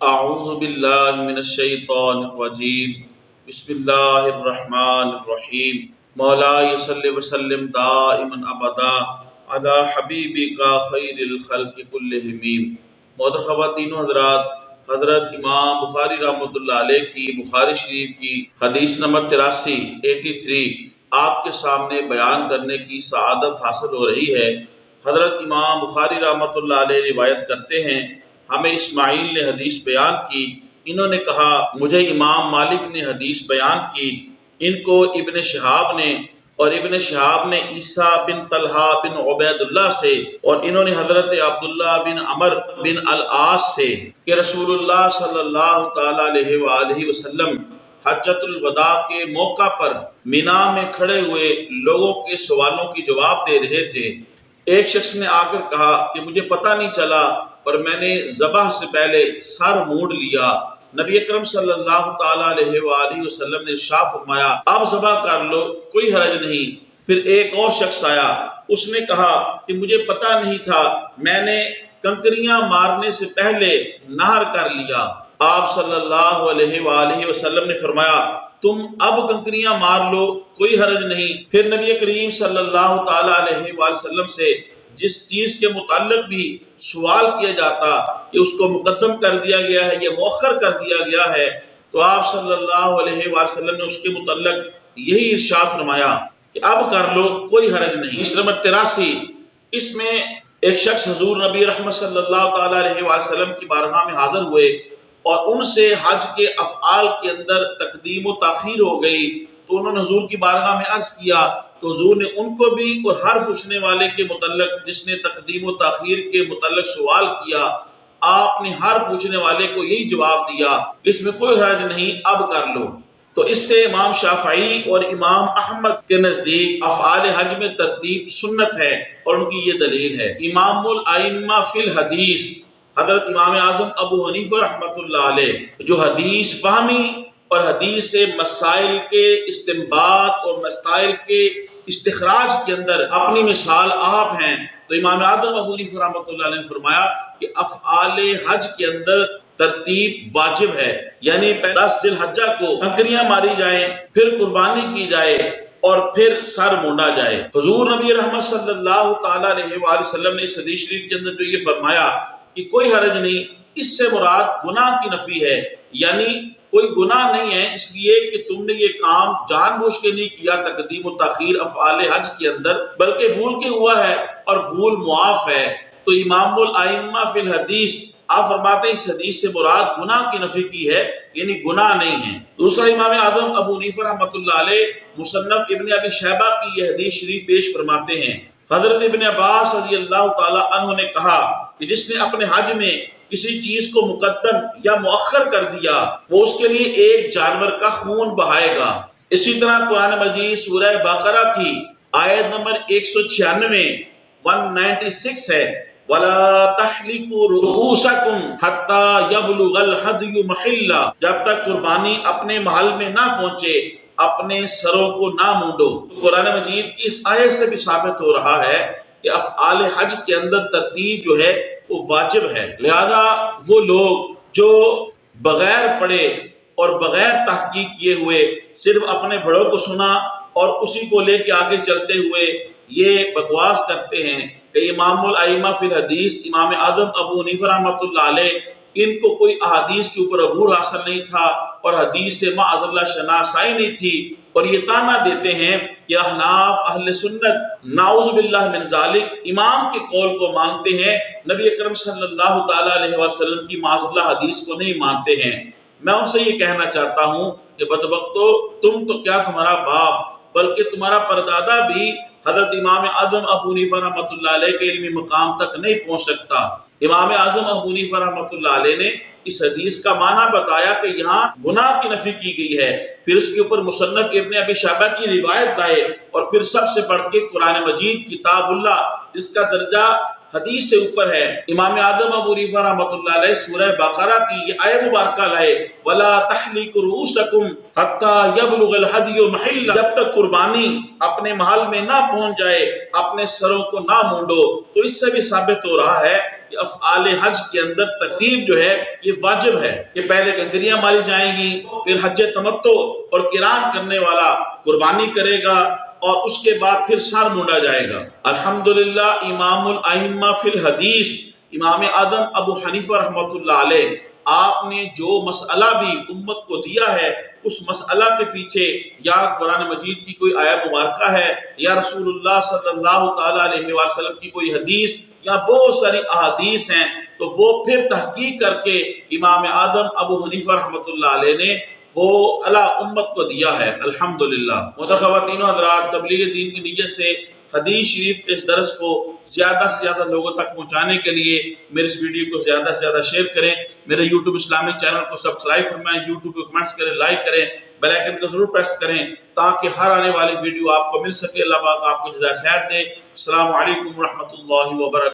اعوذ باللہ من الشیطان الرجیم بسم اللہ الرحمن الرحیم مولا صلی وسلم دائما ابدا علی حبیبک خیر الخلق کلہم۔ محترم خواتین و حضرات، حضرت امام بخاری رحمۃ اللہ علیہ کی بخاری شریف کی حدیث نمبر 83 آپ کے سامنے بیان کرنے کی سعادت حاصل ہو رہی ہے۔ حضرت امام بخاری رحمۃ اللہ علیہ روایت کرتے ہیں، ہمیں اسماعیل نے حدیث بیان کی، انہوں نے کہا مجھے امام مالک نے حدیث بیان کی، ان کو ابن شہاب نے، اور ابن شہاب نے عیسیٰ بن طلحہ بن عبید اللہ سے، اور انہوں نے حضرت عبداللہ بن عمر بن العاص سے کہ رسول اللہ صلی اللہ تعالیٰ علیہ وآلہ وسلم حجۃ الوداع کے موقع پر مینا میں کھڑے ہوئے لوگوں کے سوالوں کی جواب دے رہے تھے۔ ایک شخص نے آ کر کہا کہ مجھے پتہ نہیں چلا اور میں نے ذبح سے پہلے سر موڑ لیا۔ نبی اکرم صلی اللہ تعالیٰ علیہ وآلہ وسلم نے ارشاد فرمایا اب ذبح کر لو، کوئی حرج نہیں۔ پھر ایک اور شخص آیا، اس نے کہا کہ مجھے پتہ نہیں تھا، میں نے کنکریاں مارنے سے پہلے نہر کر لیا۔ آپ صلی اللہ علیہ وآلہ وسلم نے فرمایا تم اب کنکریاں مار لو، کوئی حرج نہیں۔ پھر نبی کریم صلی اللہ تعالیٰ علیہ وآلہ وسلم سے جس چیز کے متعلق بھی سوال کیا جاتا کہ اس کو مقدم کر دیا گیا ہے یا مؤخر کر دیا گیا ہے، تو آپ صلی اللہ علیہ وآلہ وسلم نے اس کے متعلق یہی ارشاد فرمایا کہ اب کر لو، کوئی حرج نہیں۔ اس نمبر 83 اس میں ایک شخص حضور نبی رحمت صلی اللہ تعالیٰ علیہ وآلہ وسلم کی بارگاہ میں حاضر ہوئے اور ان سے حج کے افعال کے اندر تقدیم و تاخیر ہو گئی، تو انہوں نے حضور کی بارگاہ میں عرض کیا تو حضور نے ان کو بھی اور ہر پوچھنے والے کے متعلق جس نے تقدیم و تاخیر کے متعلق سوال کیا، آپ نے ہر پوچھنے والے کو یہی جواب دیا اس میں کوئی حرج نہیں، اب کر لو۔ تو اس سے امام شافعی اور امام احمد کے نزدیک افعال حج میں ترتیب سنت ہے اور ان کی یہ دلیل ہے۔ امام الائمہ فی الحدیث حضرت امام اعظم ابو حنیفہ رحمۃ اللہ علیہ جو حدیث فہمی اور حدیث سے مسائل کے استنباط اور مسائل کے استخراج کے اندر اپنی مثال آپ ہیں، تو امام اعظم ابو حنیفہ رحمۃ اللہ علیہ نے فرمایا کہ افعال حج کے اندر ترتیب واجب ہے، یعنی 10 ذی الحجہ کو کنکریاں ماری جائیں، پھر قربانی کی جائے اور پھر سر مونڈا جائے۔ حضور نبی رحمت صلی اللہ تعالیٰ علیہ وآلہ وسلم نے اس حدیث شریف کے اندر جو یہ فرمایا کہ کوئی حرج نہیں، اس سے مراد گناہ کی نفی ہے، یعنی کوئی گناہ نہیں ہے اس لیے کہ تم نے یہ کام جان بوجھ کے نہیں کیا تقدیم و تاخیر افعال حج کے اندر، بلکہ بھول کے ہوا ہے اور بھول معاف ہے۔ تو امام الائمہ فی الحدیث آپ فرماتے ہیں اس حدیث سے مراد گناہ کی نفی کی ہے، یعنی گناہ نہیں ہے۔ دوسرا امام اعظم ابو حنیفہ رحمۃ اللہ علیہ مصنف ابن ابی شیبہ کی یہ حدیث شریف پیش فرماتے ہیں، حضرت ابن عباس رضی اللہ تعالیٰ عنہ نے کہا کہ جس نے اپنے حج میں کسی چیز کو مقدم یا مؤخر کر دیا وہ اس کے لیے ایک جانور کا خون بہائے گا۔ اسی طرح قرآن مجید سورہ بقرہ کی آیت نمبر 196 ہے وَلَا تَحْلِقُوا رُؤُوسَكُمْ حَتَّى يَبْلُغَ الْهَدْيُ مَحِلَّهُ، جب تک قربانی اپنے محل میں نہ پہنچے اپنے سروں کو نہ مونڈو۔ قرآن مجید کی اس آیت سے بھی ثابت ہو رہا ہے کہ افعال حج کے اندر ترتیب جو ہے وہ واجب ہے، لہذا وہ لوگ جو بغیر پڑھے اور بغیر تحقیق کیے ہوئے صرف اپنے بڑوں کو سنا اور اسی کو لے کے آگے چلتے ہوئے یہ بکواس کرتے ہیں کہ امام الائمہ فی الحدیث امام اعظم ابو حنیفہ رحمۃ اللہ علیہ ان کو کوئی احادیث کے اوپر عبور حاصل نہیں تھا اور حدیث سے معاذ اللہ شناسائی نہیں تھی، اور یہ تانا دیتے ہیں کہ احناف اہل سنت نعوذ باللہ من ذالک امام کے قول کو مانتے ہیں، نبی اکرم صلی اللہ تعالیٰ علیہ وسلم کی معاذ اللہ حدیث کو نہیں مانتے ہیں۔ میں ان سے یہ کہنا چاہتا ہوں کہ بدبختو تم تو کیا تمہارا باپ بلکہ تمہارا پردادا بھی حضرت امام اعظم ابو حنیفہ رحمۃ اللہ علیہ کے علمی مقام تک نہیں پہنچ سکتا۔ امام اعظم ابو حنیفہ رحمۃ اللہ علیہ نے اس حدیث کا معنی بتایا کہ یہاں گناہ کی نفی کی گئی ہے، پھر اس کے اوپر مصنف ابن ابی شیبہ کی روایت لائے، اور پھر سب سے بڑھ کے قرآن مجید کتاب اللہ جس کا درجہ حدیث سے اوپر ہے۔ امام اعظم ابو حنیفہ رحمۃ اللہ علیہ سورہ بقرہ کی یہ آیت مبارکہ لائے، وَلَا تَحْلِقُوا رُؤُوسَكُمْ حَتَّى يَبْلُغَ الْهَدْيُ مَحِلَّهُ، جب تک قربانی اپنے محل میں نہ پہنچ جائے اپنے سروں کو نہ مونڈو۔ تو اس سے بھی ثابت ہو رہا ہے کہ افعال حج کے اندر ترتیب جو ہے یہ واجب ہے کہ پہلے کنکریاں ماری جائیں گی، پھر حج تمتع اور قران کرنے والا قربانی کرے گا اور اس کے بعد پھر سر مونڈا جائے گا۔ الحمدللہ امام الائمہ فی الحدیث امام اعظم ابو حنیفہ رحمۃ اللہ علیہ، آپ نے جو مسئلہ بھی امت کو دیا ہے اس مسئلہ کے پیچھے یا قرآن مجید کی کوئی آیت مبارکہ ہے یا رسول اللہ صلی اللہ تعالیٰ علیہ وسلم کی کوئی حدیث یا بہت ساری احادیث ہیں، تو وہ پھر تحقیق کر کے امام اعظم ابو حنیفہ رحمۃ اللہ علیہ نے وہ اللہ امت کو دیا ہے۔ الحمدللہ۔ خواتین و حضرات، تبلیغ دین کی نیت سے حدیث شریف کے اس درس کو زیادہ سے زیادہ لوگوں تک پہنچانے کے لیے میرے اس ویڈیو کو زیادہ سے زیادہ شیئر کریں، میرے یوٹیوب اسلامی چینل کو سبسکرائب فرمائیں، یوٹیوب کو کمنٹس کریں، لائک کریں، بیل آئیکن کو ضرور پریس کریں تاکہ ہر آنے والی ویڈیو آپ کو مل سکے۔ اللہ پاک آپ کو جزائے خیر دے۔ السلام علیکم ورحمۃ اللہ وبرکاتہ۔